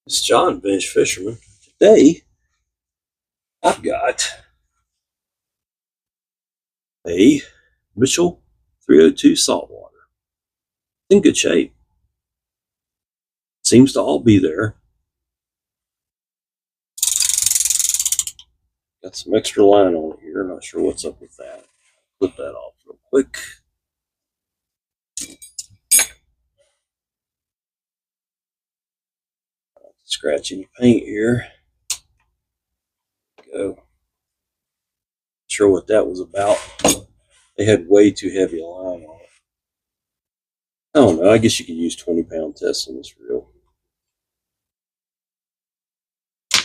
It's John, Bench Fisherman. Today, I've got a Mitchell 302 saltwater. In good shape. Seems to all be there. Got some extra line on it here. Not sure what's up with that. Flip that off real quick. Scratch any paint here. Go. Not sure what that was about. They had way too heavy a line on it. I don't know. I guess you could use 20-pound tests on this reel.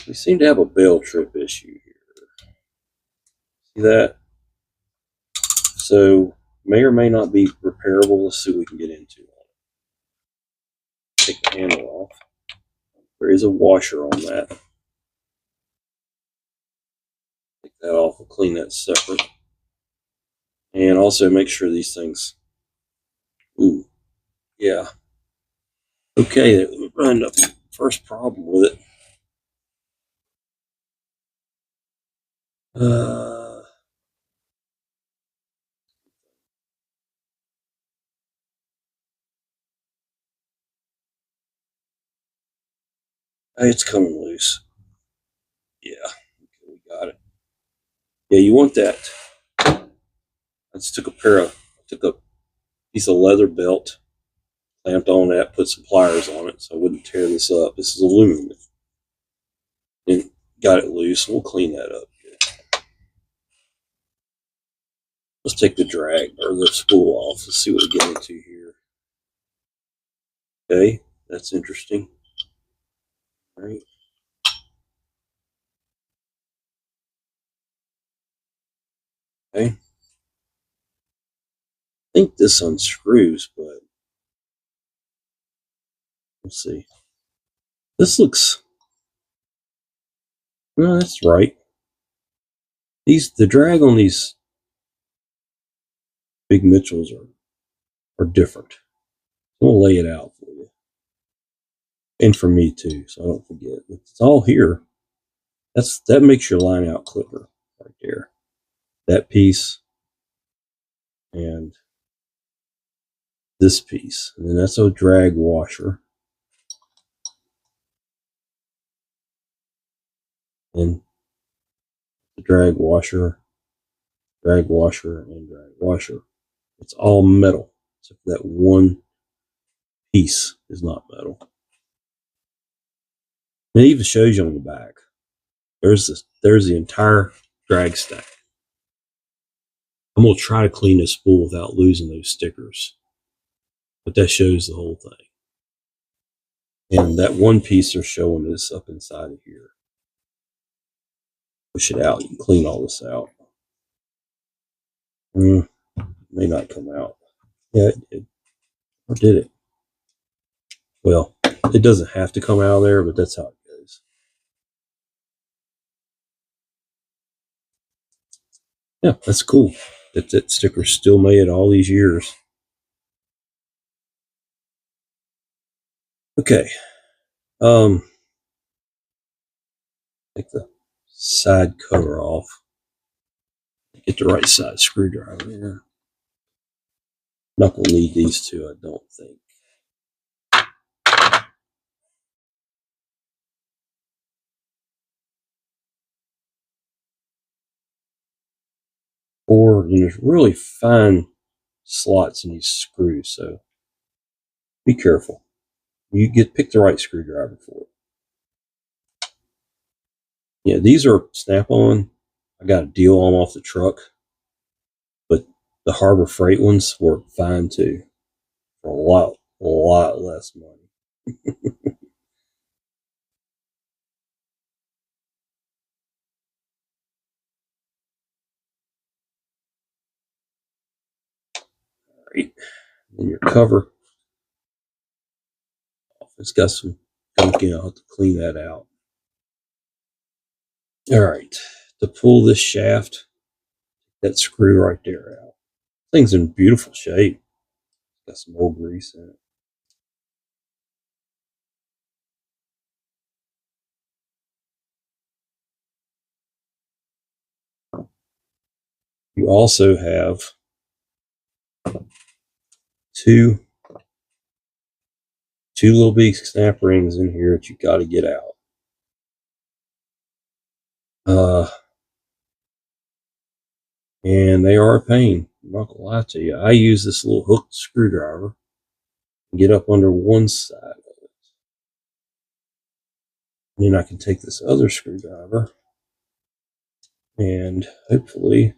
We seem to have a bail trip issue here. See that? So may or may not be repairable. Let's see what we can get into on it. Take the handle off. There is a washer on that. Take that off. We'll clean that separate. And also make sure these things. Ooh, yeah. Okay, we'll run the first problem with it. It's coming loose. Yeah, okay, we got it. Yeah, you want that. I just took a piece of leather belt, clamped on that, put some pliers on it so I wouldn't tear this up. This is aluminum. And got it loose. We'll clean that up. Let's take the drag or the spool off. Let's see what we get into here. Okay, that's interesting. All right. Okay. I think this unscrews, but we'll see. This looks. No, that's right. The drag on these big Mitchells are different. I'm gonna lay it out for you. And for me too, so I don't forget. It's all here. That makes your line out clipper right there. That piece and this piece. And then that's a drag washer. And the drag washer, and drag washer. It's all metal. Except for that one piece is not metal. And it even shows you on the back. There's the entire drag stack. I'm gonna try to clean this spool without losing those stickers. But that shows the whole thing. And that one piece they're showing is up inside of here. Push it out. You can clean all this out. It may not come out. Yeah, it did. Or did it? Well, it doesn't have to come out of there, but that's how it goes. Yeah, that's cool. That sticker's still made all these years. Okay. Take the side cover off. Get the right side screwdriver here. Not gonna need these two, I don't think. Or there's really fine slots in these screws, so be careful. Pick the right screwdriver for it. Yeah, these are snap-on. I got a deal on off the truck, but the Harbor Freight ones work fine too, for a lot less money. All right, and your cover. It's got some gunk in it. I'll have to clean that out. All right, to pull this shaft, that screw right there out. Thing's in beautiful shape. Got some old grease in it. You also have two little big snap rings in here that you got to get out. And they are a pain. I'm not gonna lie to you. I use this little hooked screwdriver and get up under one side of it. And then I can take this other screwdriver and hopefully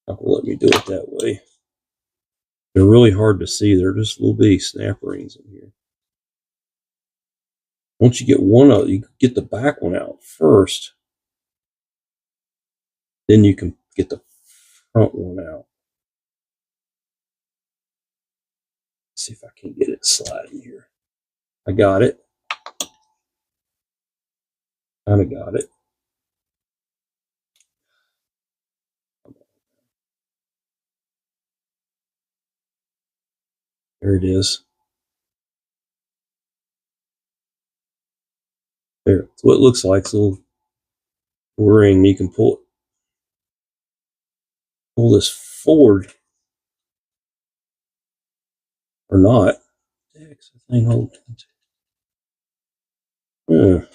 not gonna let me do it that way. They're really hard to see. They're just little bitty snap rings in here. Once you get one out, you get the back one out first. Then you can get the front one out. Let's see if I can get it sliding here. I got it. Kind of got it. There it is. There. It's what it looks like. It's a little ring. You can pull this forward or not. Heck's the thing holding? Yeah.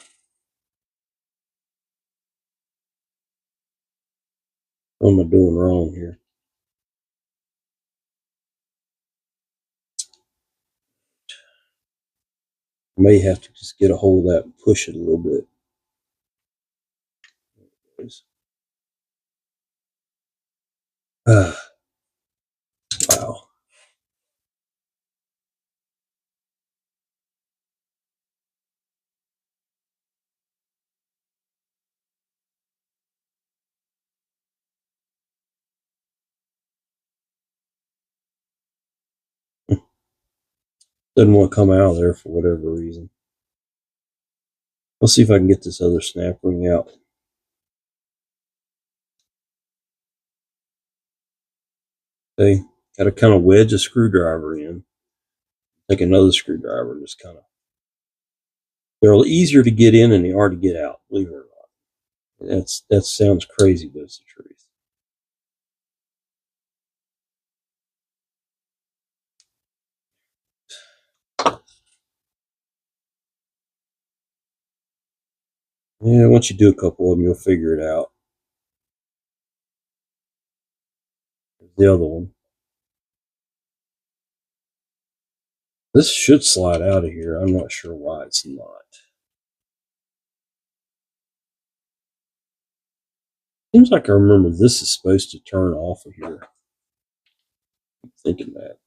What am I doing wrong here? I may have to just get a hold of that and push it a little bit. Wow. Doesn't want to come out of there for whatever reason. Let's see if I can get this other snap ring out. Okay, got to kind of wedge a screwdriver in. Take another screwdriver and just kind of. They're easier to get in than they are to get out. Believe it or not. That sounds crazy, but it's the truth. Yeah, once you do a couple of them, you'll figure it out. The other one. This should slide out of here. I'm not sure why it's not. Seems like I remember this is supposed to turn off of here. I'm thinking that.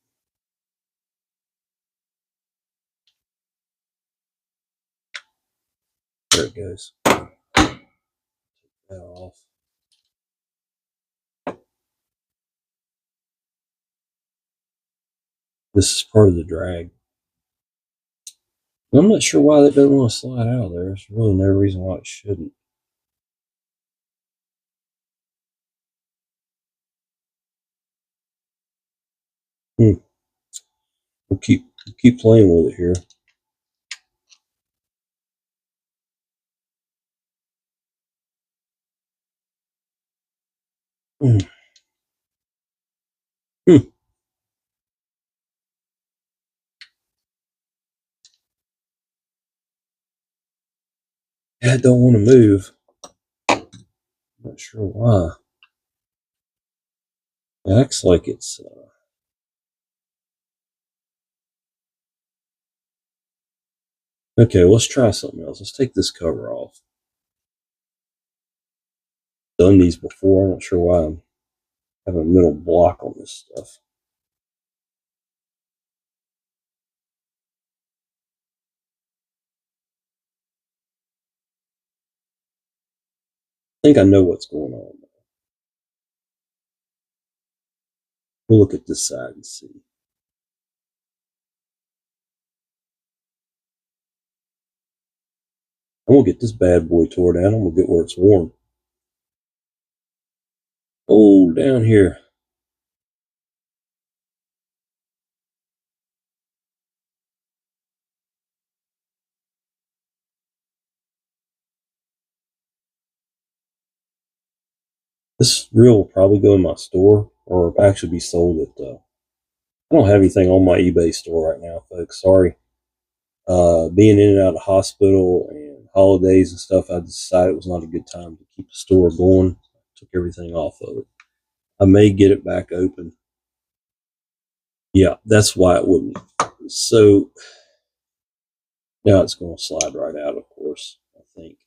There it goes. Take that off. This is part of the drag. I'm not sure why that doesn't want to slide out of there. There's really no reason why it shouldn't. We'll keep playing with it here. Hmm. I don't want to move. I'm not sure why. It acts like it's. Okay, let's try something else. Let's take this cover off. Done these before. I'm not sure why I'm having a mental block on this stuff. I think I know what's going on. We'll look at this side and see. I'm gonna get this bad boy tore down. I'm gonna get where it's warm. Oh, down here. This reel will probably go in my store or actually be sold at, I don't have anything on my eBay store right now, folks. Sorry. Being in and out of the hospital and holidays and stuff, I decided it was not a good time to keep the store going. I took everything off of it. I may get it back open. Yeah, that's why it wouldn't. So now it's going to slide right out, of course, I think.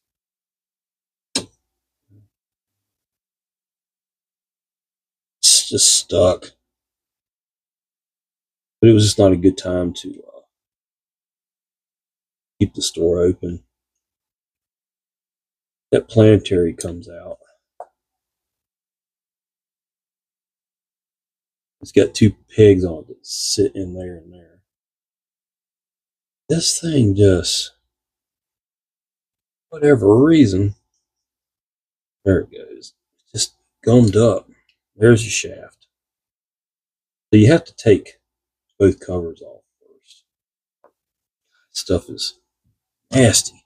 It's just stuck. But it was just not a good time to keep the store open. That planetary comes out. It's got two pegs on it that sit in there and there. This thing just, whatever reason, there it goes. Just gummed up. There's your shaft. So you have to take both covers off first. Stuff is nasty.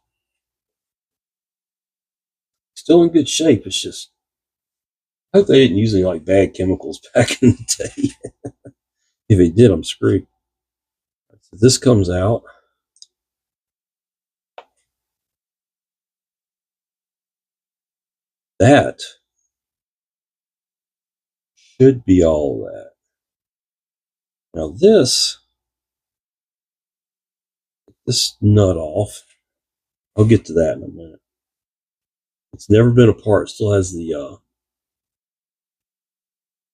Still in good shape. It's just, I hope they didn't use any like bad chemicals back in the day. If they did, I'm screwed. So this comes out. That should be all of that. Now this nut off. I'll get to that in a minute. It's never been apart. It still has the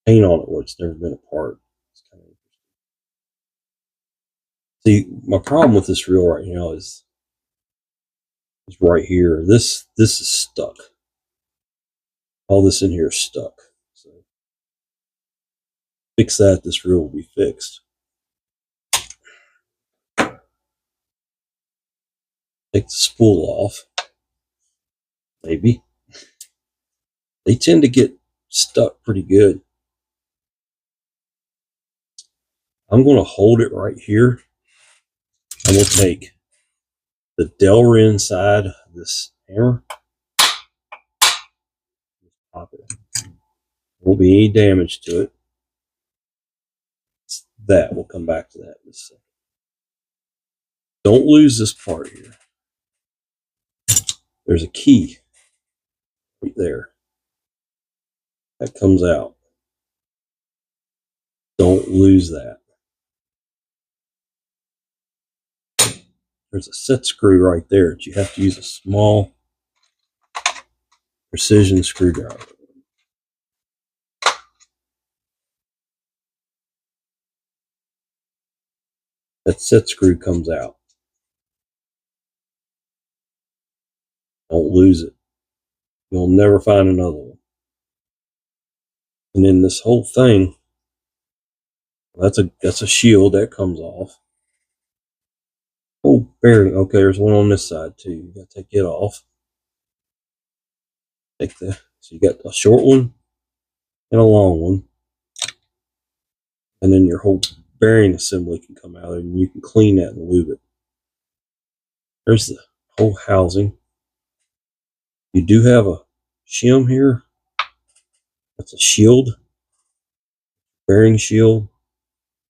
paint on it where it's never been apart. It's kind of see, my problem with this reel right now is right here. This is stuck. All this in here is stuck. So fix that. This reel will be fixed. Take the spool off. Maybe. They tend to get stuck pretty good. I'm going to hold it right here. I'm going to take the Delrin side of this hammer. Pop it. Won't be any damage to it. That we'll come back to that in a second. Don't lose this part here. There's a key right there that comes out. Don't lose that. There's a set screw right there that you have to use a small precision screwdriver. That set screw comes out. Don't lose it. You'll never find another one. And then this whole thing, that's a shield that comes off. Oh, bearing. Okay, there's one on this side too. You got to take it off. Take that. So you got a short one and a long one, and then your whole bearing assembly can come out, and you can clean that and lube it. There's the whole housing. You do have a shim here. That's a shield, bearing shield.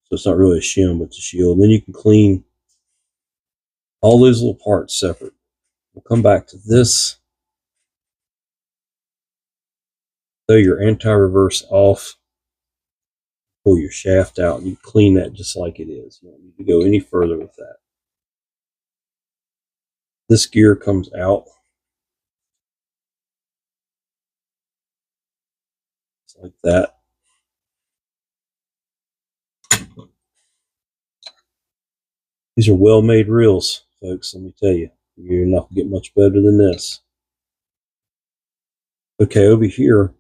So it's not really a shim, but it's a shield. And then you can clean all those little parts separate. We'll come back to this. Throw your anti-reverse off. Pull your shaft out, and you clean that just like it is. You don't need to go any further with that. This gear comes out. Just like that. These are well-made reels, folks, let me tell you. You're not going to get much better than this. Okay, over here,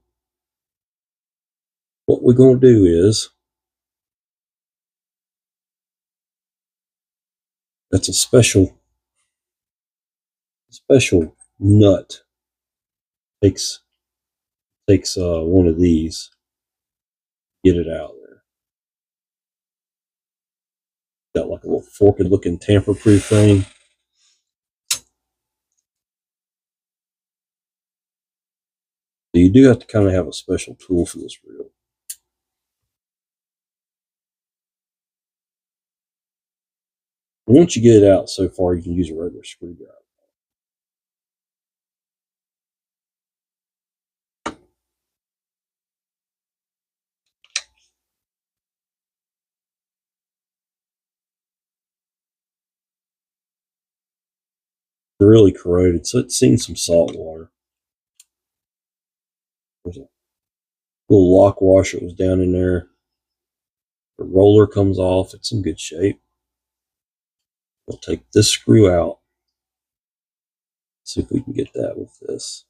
what we're going to do is, that's a special nut. Takes one of these, get it out there. Got like a little forked looking tamper-proof thing. So you do have to kind of have a special tool for this reel. Once you get it out so far, you can use a regular screwdriver. They're really corroded, so it's seen some salt water. There's a little lock washer that was down in there. The roller comes off. It's in good shape. We'll take this screw out. See if we can get that with this.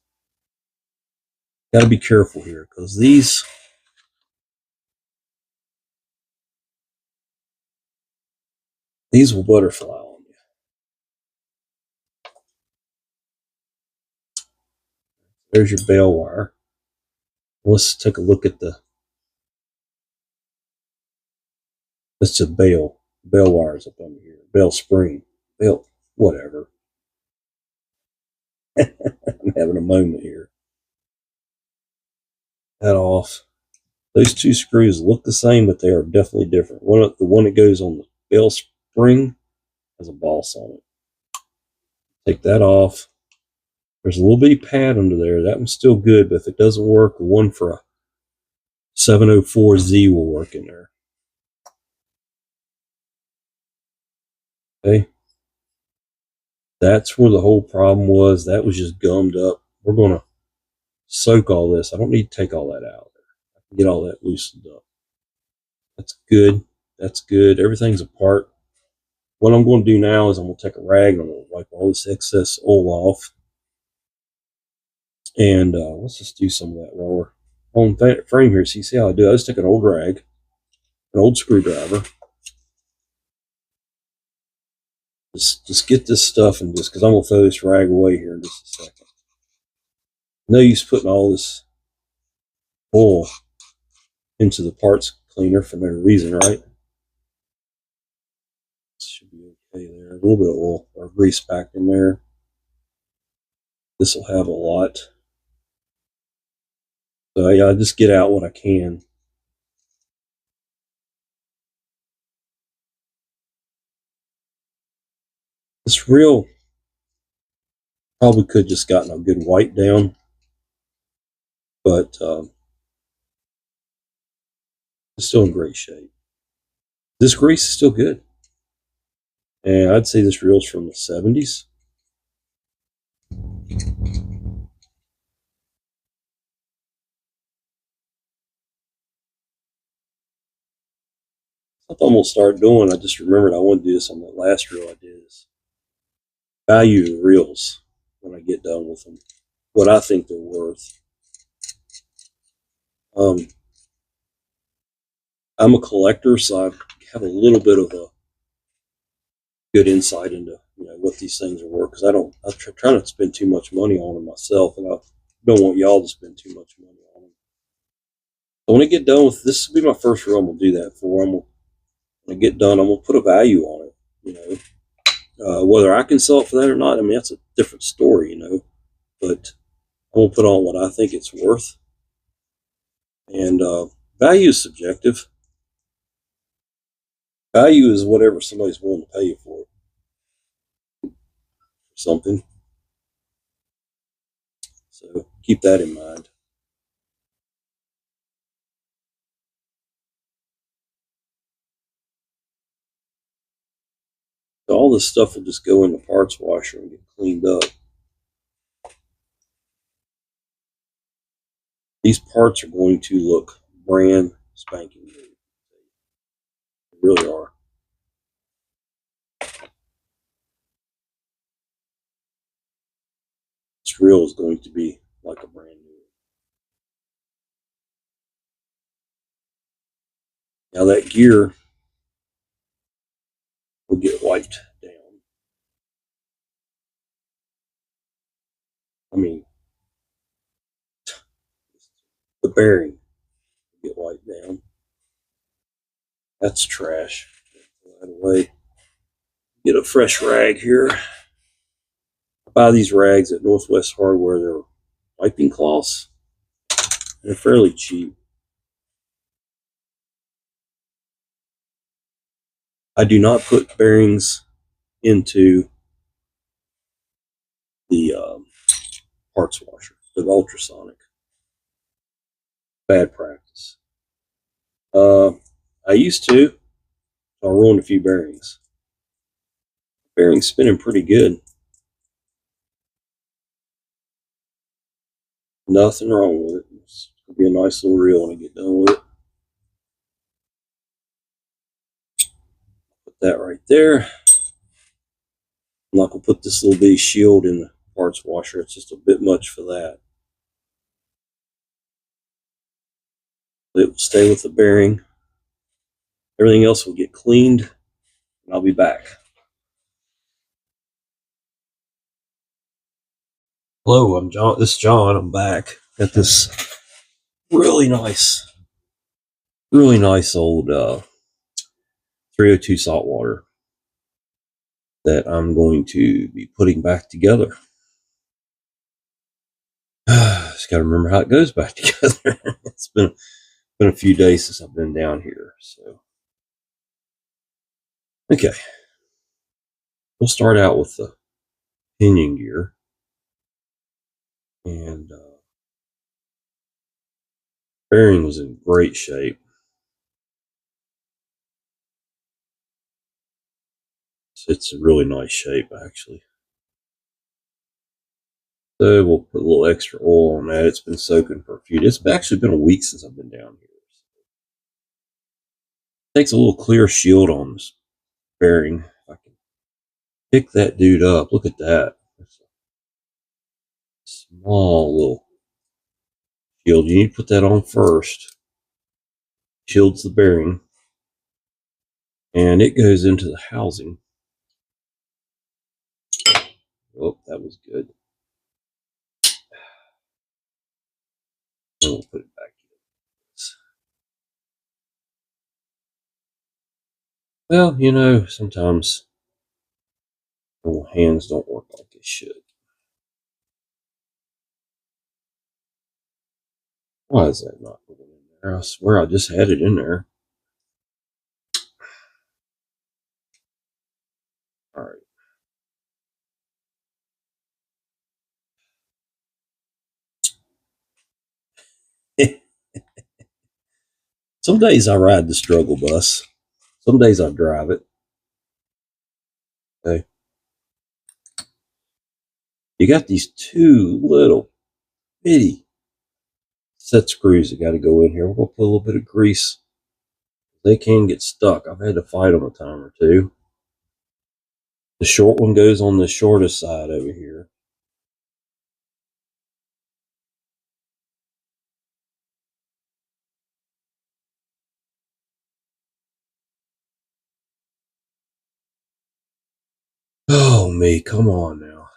Got to be careful here because these will butterfly on you. There's your bail wire. Let's take a look at that's a bail wires up under here. Bail spring. Bail, whatever. I'm having a moment here. That off. Those two screws look the same, but they are definitely different. The one that goes on the bail spring has a boss on it. Take that off. There's a little bitty pad under there. That one's still good, but if it doesn't work, the one for a 704Z will work in there. Okay. That's where the whole problem was. That was just gummed up. We're going to soak all this. I don't need to take all that out. I can get all that loosened up. That's good. That's good. Everything's apart. What I'm going to do now is I'm going to take a rag and I'm going to wipe all this excess oil off. And let's just do some of that while we're on frame here. So you see how I do it? I just take an old rag, an old screwdriver. Just get this stuff and just, because I'm going to throw this rag away here in just a second. No use putting all this oil into the parts cleaner for no reason, right? Should be okay there. A little bit of oil or grease back in there. This will have a lot. So yeah, I just get out what I can. This reel probably could just gotten a good wipe down, but it's still in great shape. This grease is still good. And I'd say this reel's from the 70s. I thought I'm going to start doing, I just remembered I want to do this on that last reel I did. Is value reels when I get done with them. What I think they're worth. I'm a collector, so I have a little bit of a good insight into what these things are worth, because I'm trying not to spend too much money on them myself, and I don't want y'all to spend too much money on them. So when I get done with this, will be my first reel I'm gonna do that for. When I get done, I'm gonna put a value on it. Whether I can sell it for that or not, I mean, that's a different story, But I'm gonna put on what I think it's worth, and value is subjective. Value is whatever somebody's willing to pay you for something. So keep that in mind. So all this stuff will just go in the parts washer and get cleaned up. These parts are going to look brand spanking new. They really are. This reel is going to be like a brand new. Now that gear will get wiped down. I mean, the bearing will get wiped down. That's trash. Right away. Get a fresh rag here. I buy these rags at Northwest Hardware. They're wiping cloths. They're fairly cheap. I do not put bearings into the parts washer, the ultrasonic. Bad practice. Uh, I used to. I ruined a few bearings. Bearing's spinning pretty good. Nothing wrong with it. It's gonna be a nice little reel when I get done with it. Put that right there. I'm not gonna put this little bitty shield in the parts washer. It's just a bit much for that. It will stay with the bearing. Everything else will get cleaned, and I'll be back. Hello, I'm John. This is John. I'm back. Got this really nice old 302 saltwater that I'm going to be putting back together. Just got to remember how it goes back together. It's been a few days since I've been down here, so okay. We'll start out with the pinion gear, and bearing was in great shape. It's a really nice shape, actually. So we'll put a little extra oil on that. It's been soaking for a few days. It's actually been a week since I've been down here. It takes a little clear shield on this bearing. If I can pick that dude up, look at that. It's a small little shield. You need to put that on first. Shields the bearing, and it goes into the housing. Oh, that was good. And we'll put it back in. Well, you know, sometimes little hands don't work like they should. Why is that not going in there? I swear I just had it in there. All right. Some days I ride the struggle bus. Some days I drive it. Okay. You got these two little bitty set screws that got to go in here. We're going to put a little bit of grease. They can get stuck. I've had to fight them a time or two. The short one goes on the shortest side over here. Oh, me. Come on now.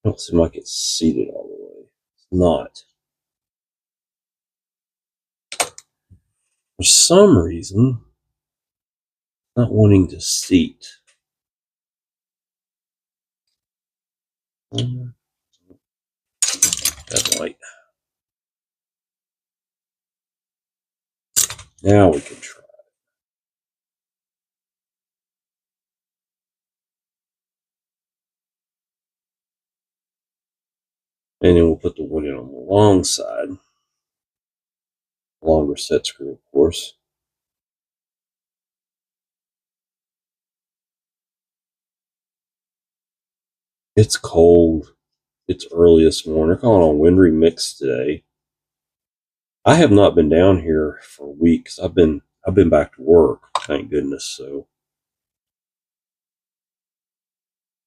Don't seem like it's seated all the way. It's not. For some reason, not wanting to seat. That light. Now we can try. And then we'll put the one in on the long side. Longer set screw, of course. It's cold. It's early this morning. They're calling on wintry mix today. I have not been down here for weeks. I've been back to work, thank goodness. So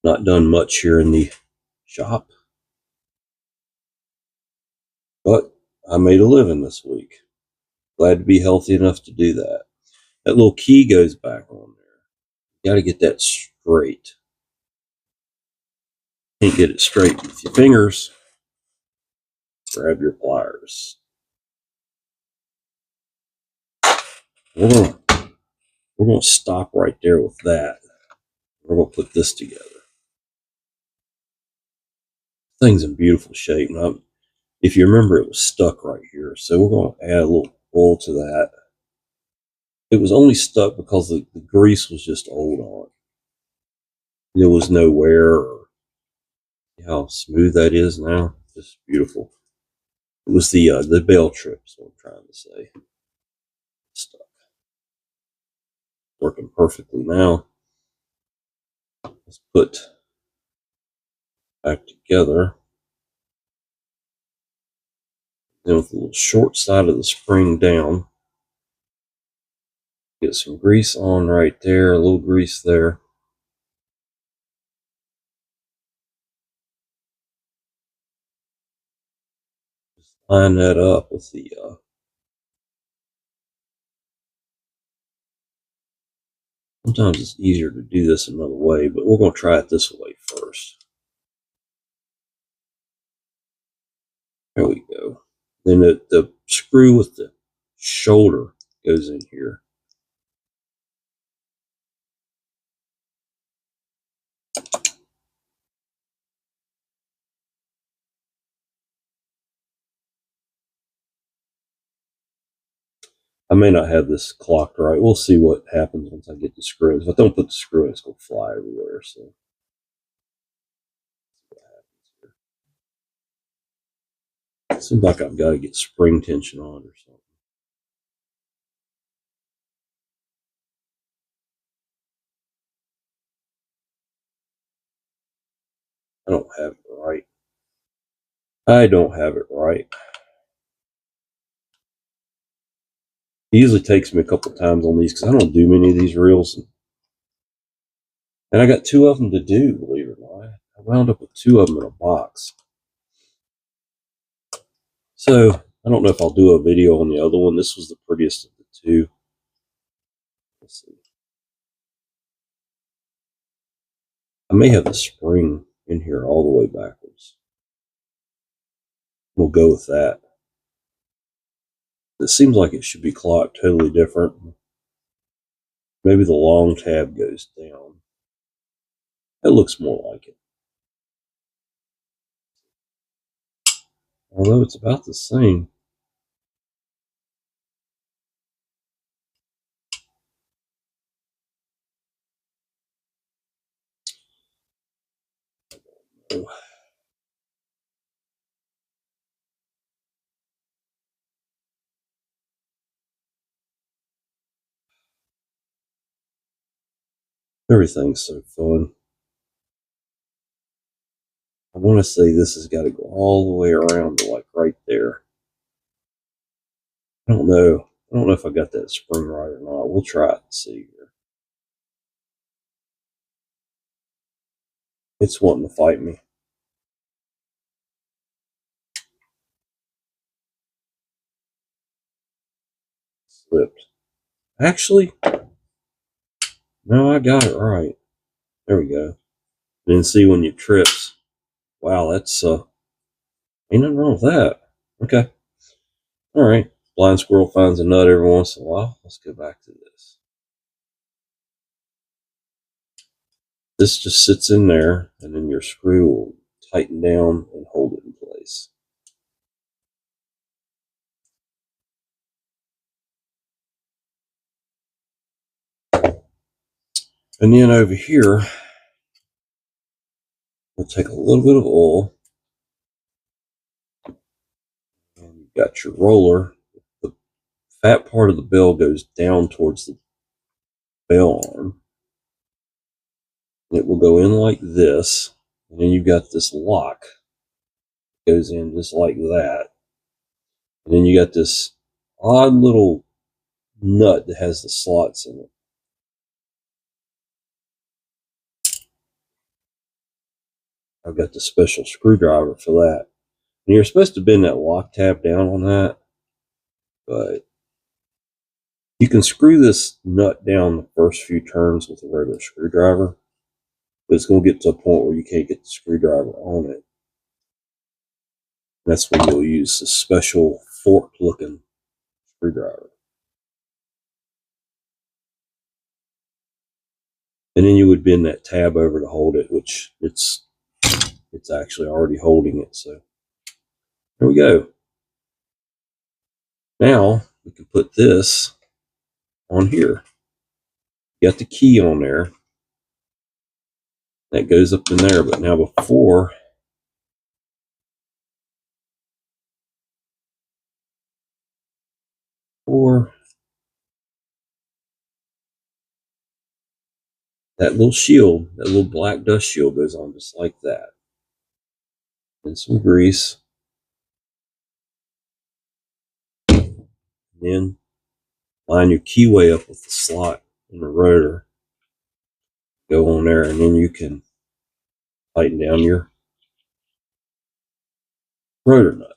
not done much here in the shop. But I made a living this week. Glad to be healthy enough to do that. That little key goes back on there. You got to get that straight. Can't get it straight with your fingers. Grab your pliers. We're gonna stop right there with that. We're going to put this together. Thing's in beautiful shape. Now, if you remember, it was stuck right here. So we're going to add a little oil to that. It was only stuck because the grease was just old on it. There was no wear or how smooth that is now. Just beautiful. It was the bell trip, is what I'm trying to say. Stuck. Working perfectly now. Let's put back together. Then with the little short side of the spring down, get some grease on right there, a little grease there. Just line that up with the sometimes it's easier to do this another way, but we're going to try it this way first. There we go. Then the screw with the shoulder goes in here. I may not have this clocked right. We'll see what happens once I get the screw. If I don't put the screw in, it's going to fly everywhere. So it seems like I've got to get spring tension on or something. I don't have it right. I don't have it right. It usually takes me a couple times on these because I don't do many of these reels. And I got two of them to do, believe it or not. I wound up with two of them in a box. So I don't know if I'll do a video on the other one. This was the prettiest of the two. Let's see. I may have the spring in here all the way backwards. We'll go with that. It seems like it should be clocked totally different. Maybe the long tab goes down. That looks more like it. Although it's about the same. Everything's so fun. I want to say this has got to go all the way around to like right there. I don't know. I don't know if I got that spring right or not. We'll try it and see here. It's wanting to fight me. Slipped. Actually, no, I got it right. There we go. Then see when you trips. Wow, that's ain't nothing wrong with that. Okay. All right. Blind squirrel finds a nut every once in a while. Let's go back to this. This just sits in there, and then your screw will tighten down and hold it in place. And then over here, we'll take a little bit of oil, and you've got your roller. The fat part of the bell goes down towards the bell arm. And it will go in like this, and then you've got this lock. It goes in just like that. And then you got this odd little nut that has the slots in it. I've got the special screwdriver for that. And you're supposed to bend that lock tab down on that, but you can screw this nut down the first few turns with a regular screwdriver, but it's going to get to a point where you can't get the screwdriver on it. And that's when you'll use a special forked looking screwdriver. And then you would bend that tab over to hold it, which it's actually already holding it. So there we go. Now we can put this on here. You got the key on there. That goes up in there. But now before that little shield, that little black dust shield goes on just like that. And some grease. And then line your keyway up with the slot in the rotor. Go on there, and then you can tighten down your rotor nut.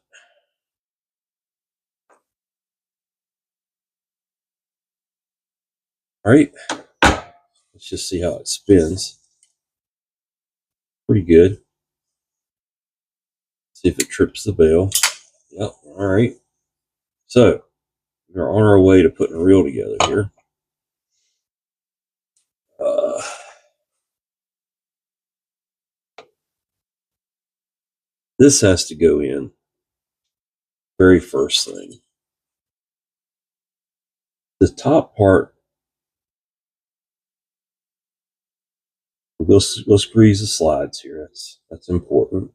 All right, let's just see how it spins. Pretty good. See if it trips the bell. Yep, all right. So we're on our way to putting a reel together here. This has to go in very first thing. The top part, we'll grease the slides here. That's important.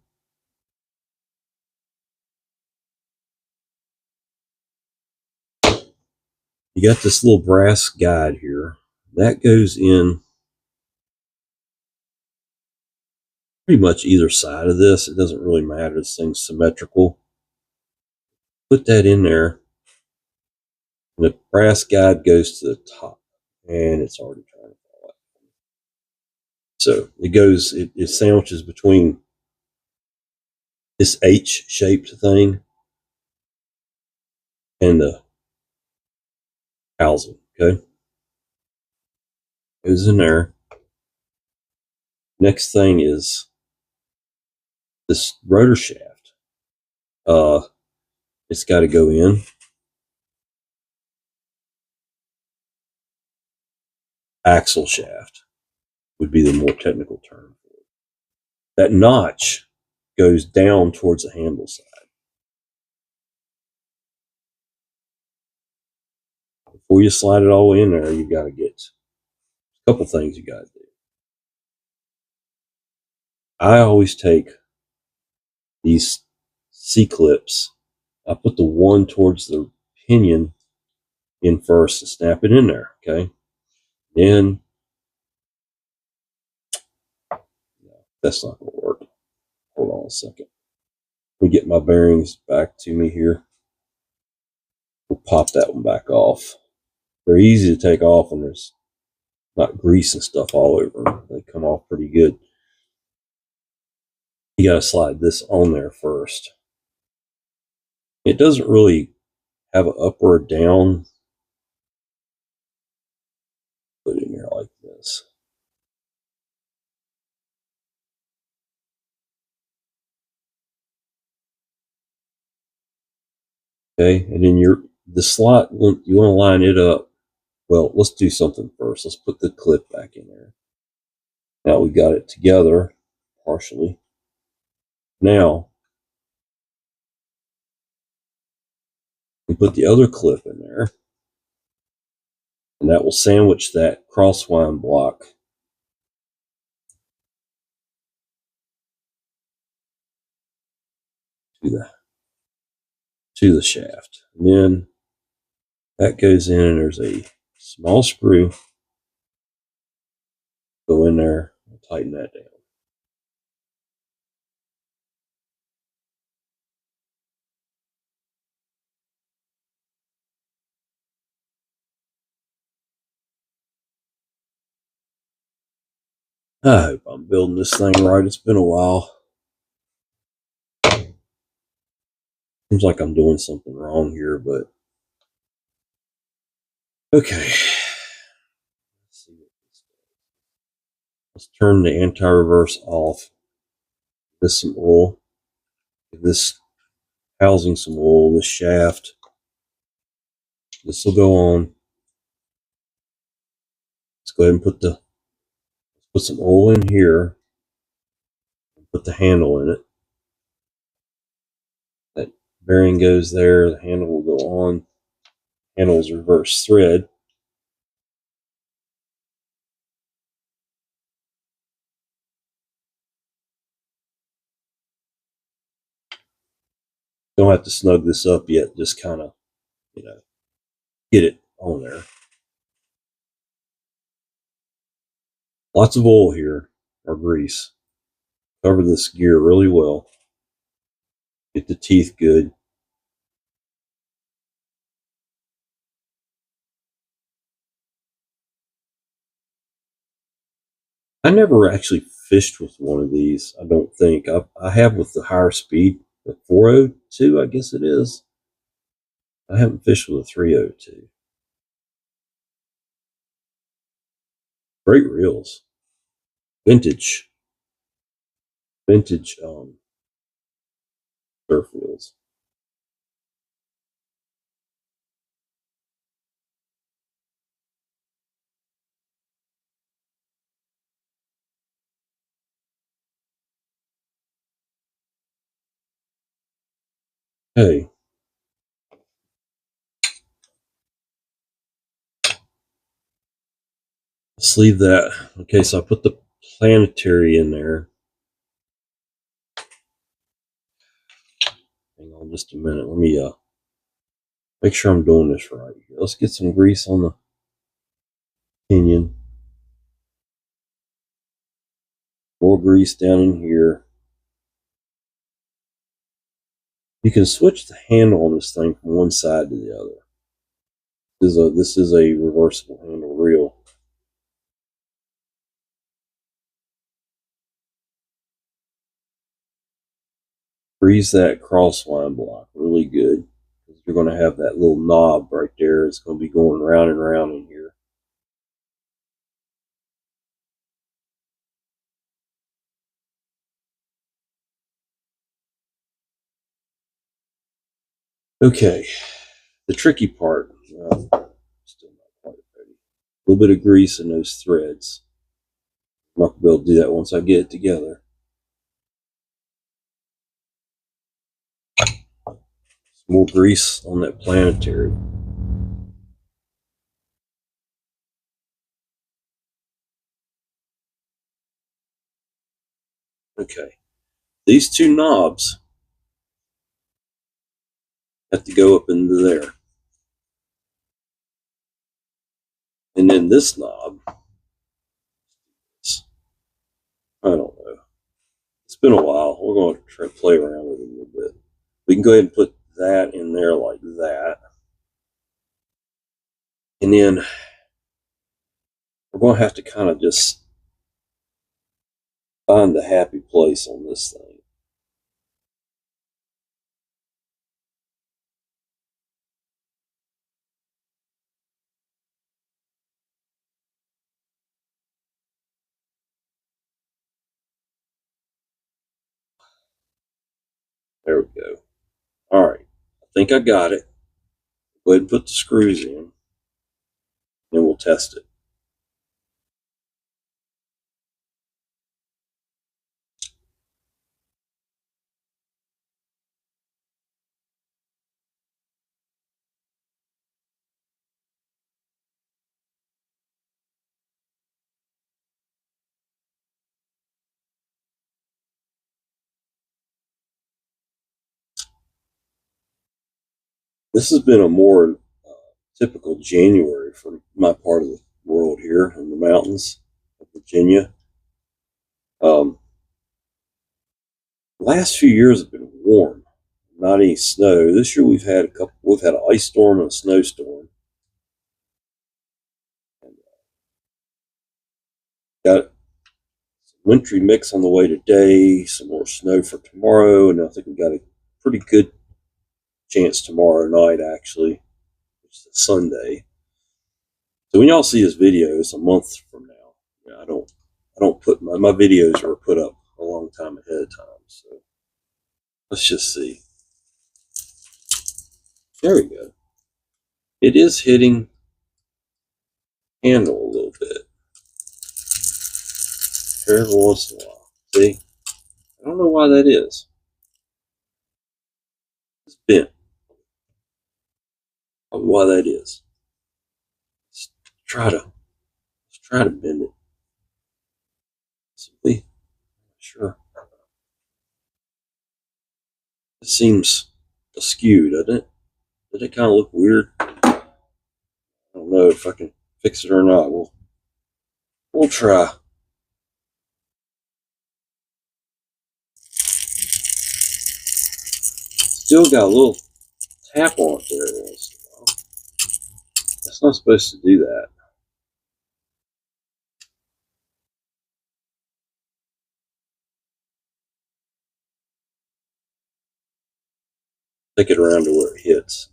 You got this little brass guide here. That goes in pretty much either side of this. It doesn't really matter. This thing's symmetrical. Put that in there. And the brass guide goes to the top. And it's already trying to fall out. So it sandwiches between this H-shaped thing and the housing. Okay. Goes in there. Next thing is this rotor shaft. It's got to go in. Axle shaft would be the more technical term. That notch goes down towards the handle side. Before you slide it all in there, you got to get a couple things you got to do. I always take these C-clips. I put the one towards the pinion in first and snap it in there, okay? Then, no, that's not going to work. Hold on a second. Let me get my bearings back to me here. We'll pop that one back off. They're easy to take off, and there's not grease and stuff all over them. They come off pretty good. You got to slide this on there first. It doesn't really have an up or a down. Put it in here like this. Okay, and then the slot, you want to line it up. Well, let's do something first. Let's put the clip back in there. Now we got it together partially. Now we put the other clip in there, and that will sandwich that crosswind block to the shaft. And then that goes in, and there's a small screw. Go in there and tighten that down. I hope I'm building this thing right. It's been a while. Seems like I'm doing something wrong here, but okay. Let's turn the anti-reverse off. Give this some oil. Give this housing some oil. This shaft. This will go on. Let's go ahead and put the Put some oil in here. Put the handle in it. That bearing goes there. The handle will go on. Handle is reverse thread. Don't have to snug this up yet. Just kind of, get it on there. Lots of oil here, or grease. Cover this gear really well. Get the teeth good. I never actually fished with one of these, I don't think. I have with the higher speed, the 402, I guess it is. I haven't fished with a 302. Great reels. Vintage surf reels. Hey, let's leave that. Okay, so I put the planetary in there. Hang on just a minute. Let me make sure I'm doing this right here. Let's get some grease on the pinion. More grease down in here. You can switch the handle on this thing from one side to the other. This is a reversible handle reel. Grease that cross line block really good. You're going to have that little knob right there. It's going to be going round and round in here. Okay, the tricky part. Still not quite ready. A little bit of grease in those threads. I'm not going to be able to do that once I get it together. Some more grease on that planetary. Okay, these two knobs have to go up into there. And then this knob, I don't know. It's been a while. We're going to try to play around with it a little bit. We can go ahead and put that in there like that. And then we're going to have to kind of just find the happy place on this thing. There we go. All right. I think I got it. Go ahead and put the screws in. Then we'll test it. This has been a more typical January for my part of the world here in the mountains of Virginia. Last few years have been warm, not any snow. This year we've had an ice storm and a snowstorm. Got some wintry mix on the way today, some more snow for tomorrow, and I think we've got a pretty good chance tomorrow night actually, which is Sunday. So when y'all see this video, it's a month from now. I don't put my videos are put up a long time ahead of time. So let's just see. There we go. It is hitting handle a little bit. every once in a while. See? I don't know why that is. It's bent. I don't know why that is. Let's try to bend it. See? Sure. It seems askew, doesn't it? Does it kind of look weird? I don't know if I can fix it or not. We'll try. Still got a little tap on it there. That's not supposed to do that. Take it around to where it hits.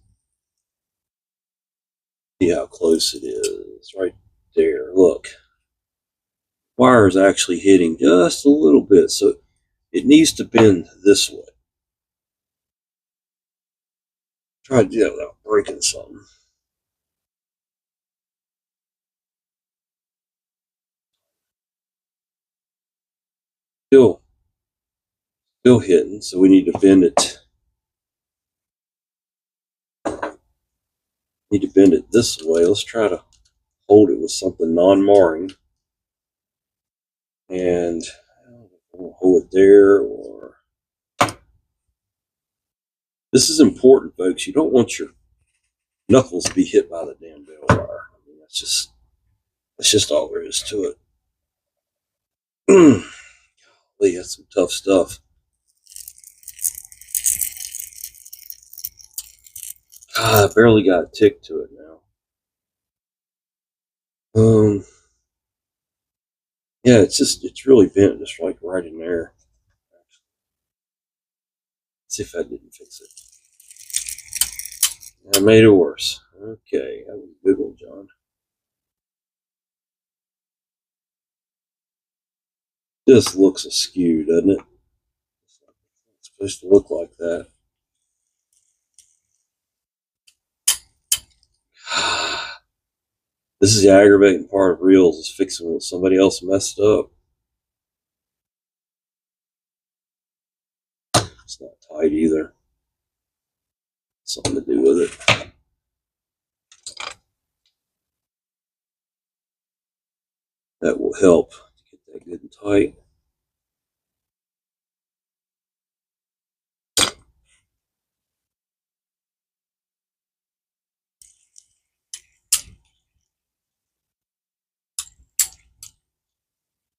See how close it is. Right there. Look. Wire is actually hitting just a little bit, so it needs to bend this way. Try to do that without breaking something. Still hitting, so we need to bend it. Need to bend it this way. Let's try to hold it with something non-marring. And we'll hold it there, or this is important, folks. You don't want your knuckles to be hit by the damn bell wire. I mean, that's just all there is to it. Lee, that's some tough stuff. I barely got a tick to it now. Yeah, it's really bent, just like right in there. Let's see if I didn't fix it. I made it worse. Okay, that was a good one, John. This looks askew, doesn't it? It's supposed to look like that. This is the aggravating part of reels, is fixing what somebody else messed up. It's not tight either. Something to do with it. That will help to get that good and tight.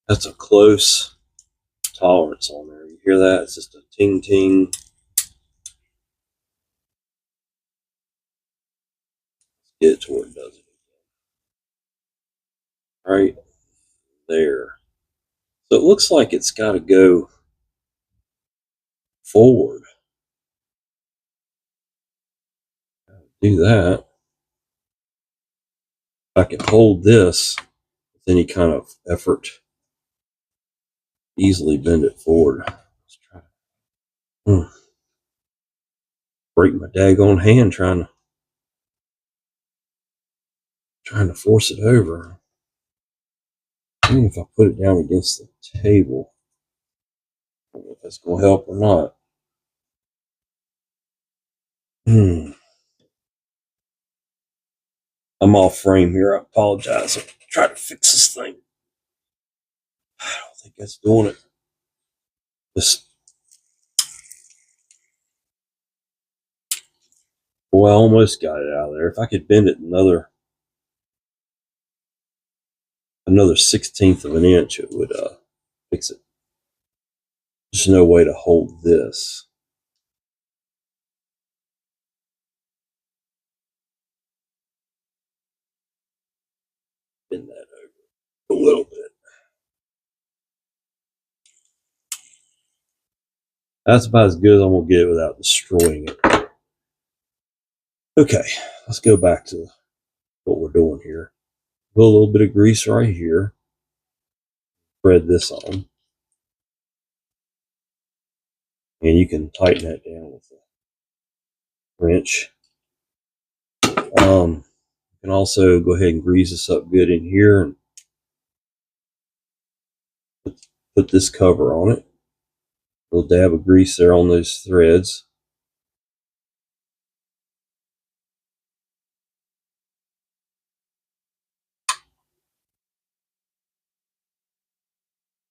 That's a close tolerance on there. You hear that? It's just a ting ting. Get it to where it does it. Right there. So it looks like it's got to go forward. Do that. If I can hold this with any kind of effort, easily bend it forward. Let's try to break my daggone hand trying to force it over. Even if I put it down against the table, I don't know if that's going to help or not. I'm off frame here. I apologize. I'm trying to fix this thing. I don't think that's doing it. Boy, I almost got it out of there. If I could bend it another 1/16 of an inch, it would fix it. There's no way to hold this. Bend that over a little bit. That's about as good as I'm going to get it without destroying it. Okay, let's go back to what we're doing here. Put a little bit of grease right here. Spread this on. And you can tighten that down with a wrench. You can also go ahead and grease this up good in here and put this cover on it. A little dab of grease there on those threads.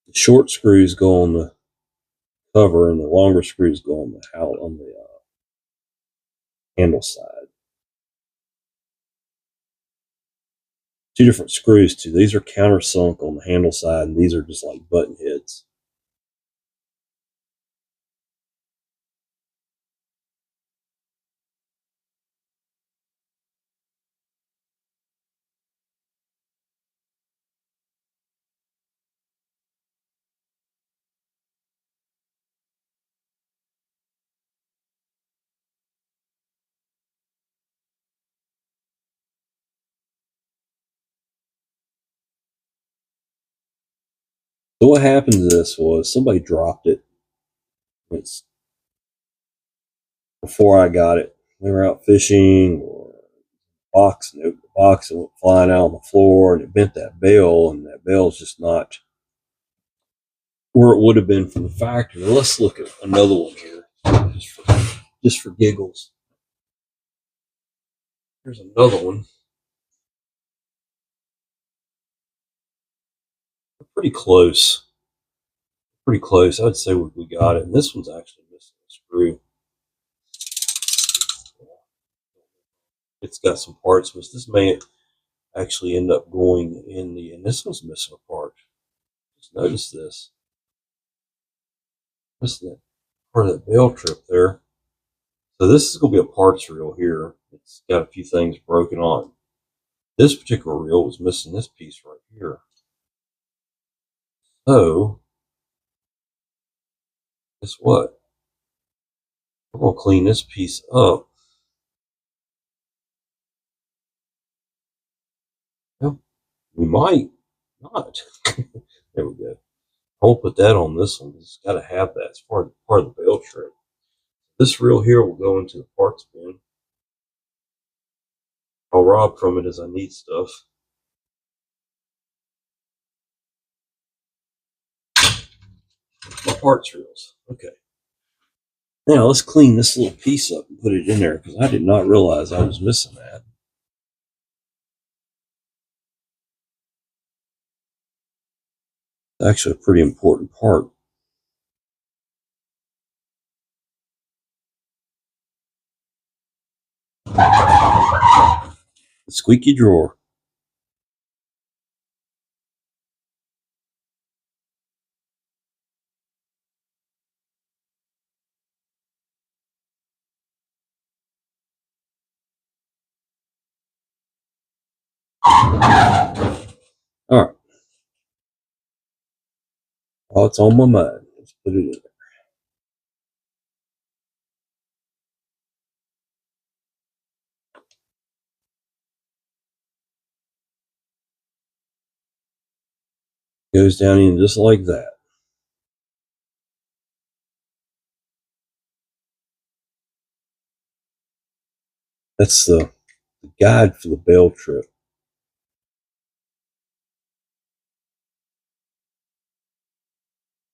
The short screws go on the cover, and the longer screws go on the handle side. Two different screws too. These are countersunk on the handle side, and these are just like button heads. So what happened to this was somebody dropped it. It's before I got it. We were out fishing, or box, and the box went flying out on the floor, and it bent that bell, and that bell's just not where it would have been from the factory. Let's look at another one here, just for giggles. Here's another one. Pretty close. Pretty close. I'd say we got it. And this one's actually missing a screw. It's got some parts missing. This may actually end up going in the, and this one's missing a part. Just notice this. Missing that part of that bell trip there. So this is going to be a parts reel here. It's got a few things broken on. This particular reel was missing this piece right here. So, guess what? We're going to clean this piece up. Well, we might not. There we go. I won't put that on this one. It's got to have that. It's part of the bell trip. This reel here will go into the parts bin. I'll rob from it as I need stuff. My parts reels. Okay. Now let's clean this little piece up and put it in there, because I did not realize I was missing that. It's actually a pretty important part. The squeaky drawer. All right. While it's on my mind, let's put it in there. Goes down in just like that. That's the guide for the bell trip.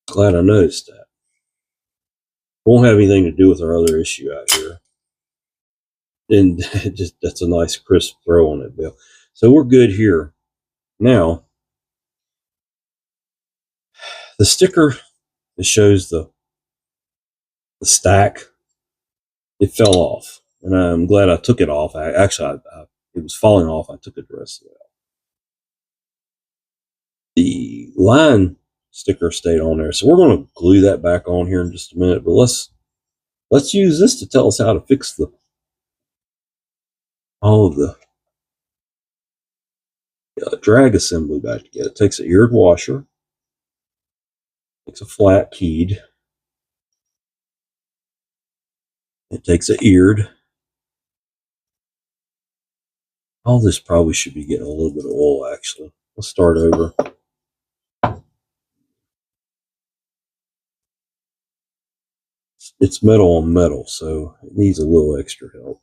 Glad I noticed that. Won't have anything to do with our other issue out here. And just that's a nice crisp throw on that bell. So we're good here. Now, the sticker that shows the stack, it fell off, and I'm glad I took it off. It was falling off. I took the rest of it off. The line sticker stayed on there, so we're going to glue that back on here in just a minute. But let's use this to tell us how to fix all of the drag assembly back together. It takes an eared washer, takes a flat keyed, it takes an eared. All this probably should be getting a little bit of oil, actually. Let's start over. It's metal on metal, so it needs a little extra help.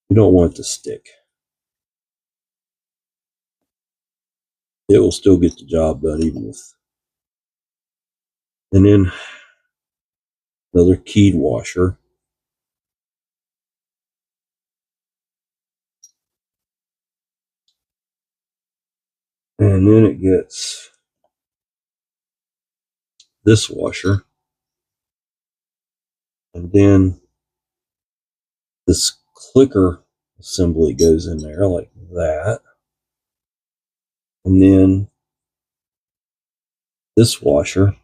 You don't want it to stick. it will still get the job done even with. And then another keyed washer. And then it gets this washer. And then this clicker assembly goes in there like that. And then this washer,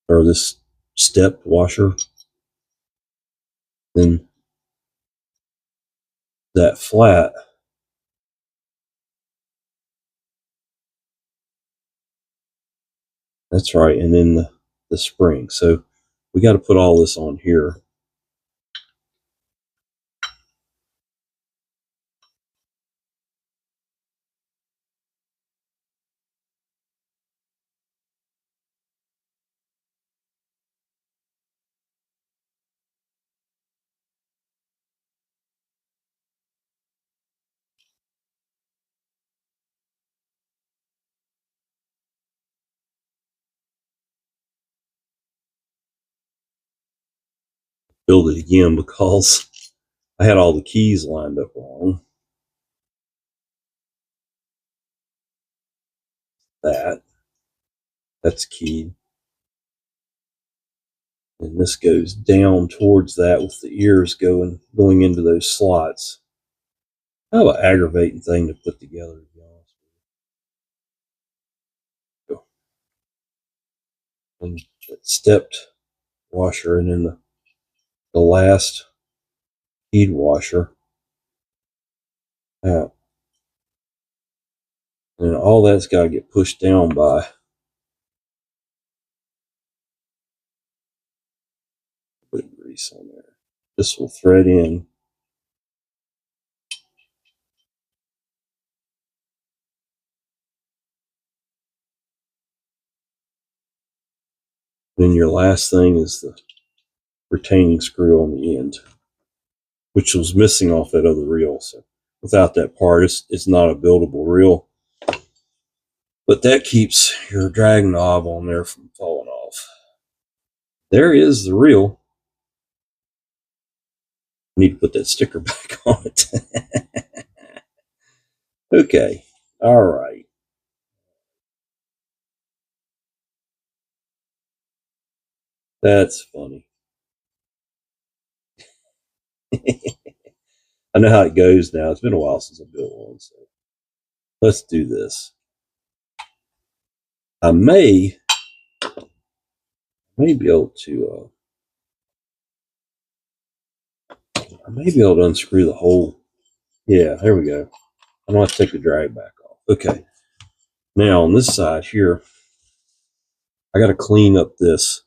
or this step washer, then that flat, that's right, and then the spring. So we got to put all this on here. Build it again because I had all the keys lined up wrong. That's keyed. And this goes down towards that with the ears going into those slots. Kind of an aggravating thing to put together, to be honest with you. And that stepped washer, and then the last keyed washer. And all that's got to get pushed down by. Put grease on there. This will thread in. Then your last thing is the retaining screw on the end, which was missing off that other reel. So without that part, it's not a buildable reel. But that keeps your drag knob on there from falling off. There is the reel. I need to put that sticker back on it. Okay. All right. That's funny. I know how it goes now. It's been a while since I built one. So let's do this. I may be able to unscrew the whole. Yeah, there we go. I'm going to take the drag back off. Okay. Now on this side here, I got to clean up this.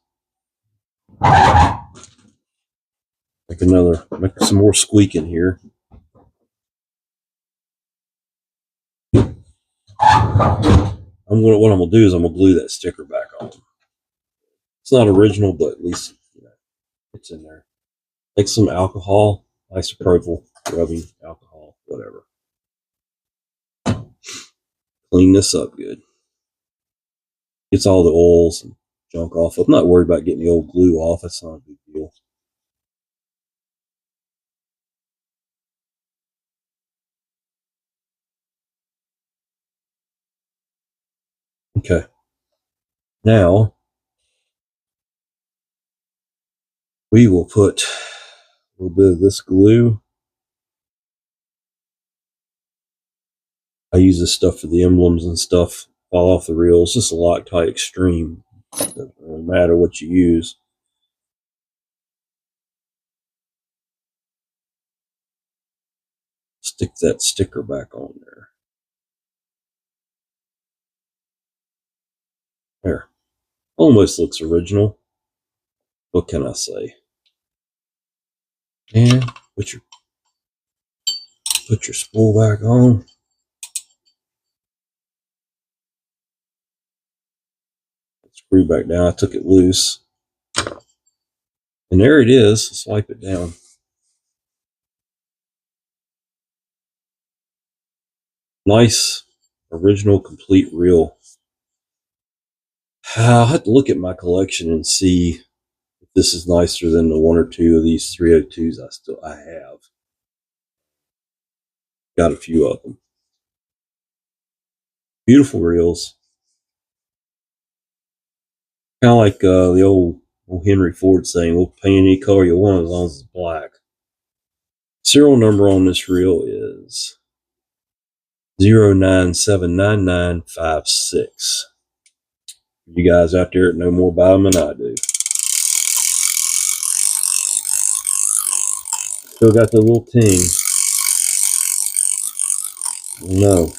Make some more squeaking here. What I'm going to do is I'm going to glue that sticker back on. It's not original, but at least it's in there. Take some alcohol, isopropyl rubbing alcohol, whatever. Clean this up good. Gets all the oils and junk off. I'm not worried about getting the old glue off. That's not a big deal. Okay. Now we will put a little bit of this glue. I use this stuff for the emblems and stuff. Fall off the reel. It's just a Loctite Extreme. It doesn't really matter what you use. Stick that sticker back on there. There. Almost looks original. What can I say? And put your spool back on. Screw back down. I took it loose. And there it is. Swipe it down. Nice original complete reel. I'll have to look at my collection and see if this is nicer than the one or two of these 302s I have. Got a few of them. Beautiful reels. Kind of like the old Henry Ford saying, we'll paint any color you want as long as it's black. Serial number on this reel is 0979956. You guys out there that know more about them than I do. Still got the little ting. No.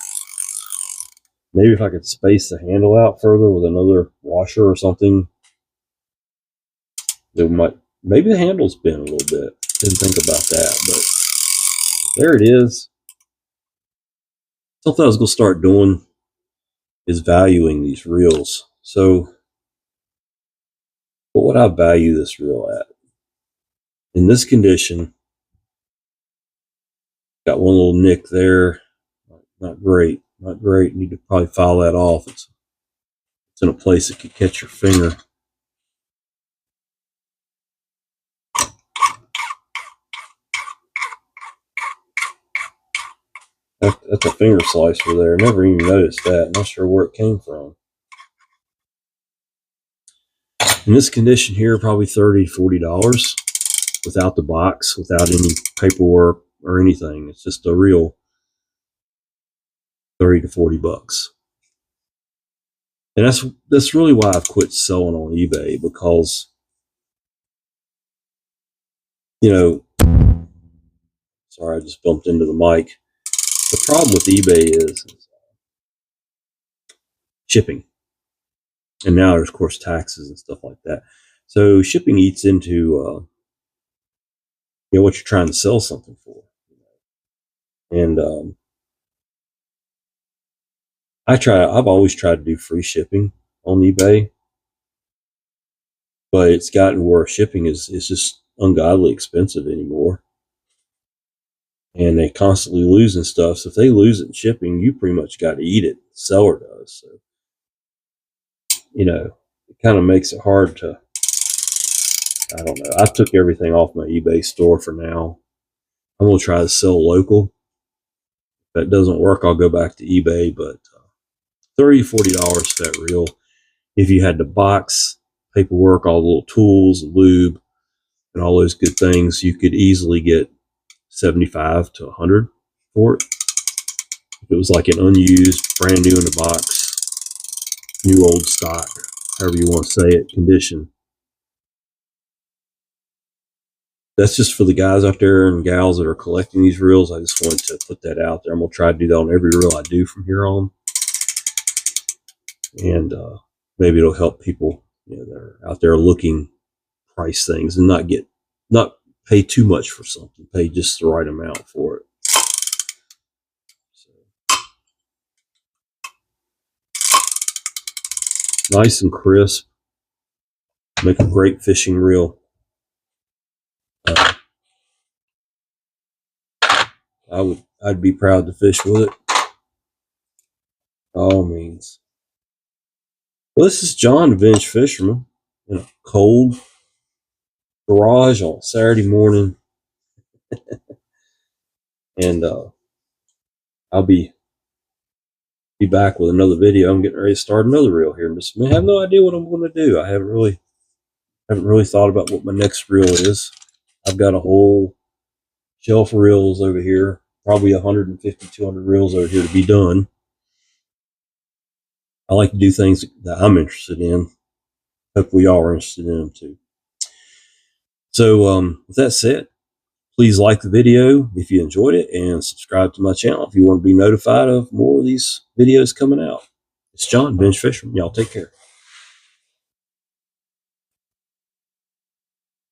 Maybe if I could space the handle out further with another washer or something, it might. Maybe the handle's bent a little bit. Didn't think about that, but there it is. Something I was going to start doing is valuing these reels. So, what would I value this reel at? In this condition, got one little nick there. Not great. Not great. Need to probably file that off. It's in a place that could catch your finger. That's a finger slicer there. Never even noticed that. Not sure where it came from. In this condition here, probably $30, $40 without the box, without any paperwork or anything. It's just a real 30 to 40 bucks. And that's really why I've quit selling on eBay, because, you know, sorry, I just bumped into the mic. The problem with eBay is shipping. And now there's, of course, taxes and stuff like that. So shipping eats into what you're trying to sell something for. And I've always tried to do free shipping on eBay, but it's gotten where shipping is just ungodly expensive anymore. And they constantly losing stuff. So if they lose it in shipping, you pretty much got to eat it. The seller does. So, it kind of makes it hard to, I don't know. I took everything off my eBay store for now. I'm going to try to sell local. If that doesn't work, I'll go back to eBay, but $30, $40 for that reel. If you had the box, paperwork, all the little tools, lube, and all those good things, you could easily get $75 to $100 for it. If it was like an unused, brand new in the box, new old stock, however you want to say it, condition. That's just for the guys out there and gals that are collecting these reels. I just wanted to put that out there. I'm going to try to do that on every reel I do from here on. And maybe it'll help people that are out there looking, price things, and not pay too much for something. Pay just the right amount for it. So, nice and crisp. Make a great fishing reel. I'd be proud to fish with it. By all means. Well, this is John, the Vintage Fisherman, in a cold garage on Saturday morning. And I'll be back with another video. I'm getting ready to start another reel here in just a minute. I have no idea what I'm going to do. I haven't really thought about what my next reel is. I've got a whole shelf of reels over here, probably 150, 200 reels over here to be done. I like to do things that I'm interested in. Hopefully y'all are interested in them too. So with that said, please like the video if you enjoyed it, and subscribe to my channel if you want to be notified of more of these videos coming out. It's John, Vintage Fisherman. Y'all take care.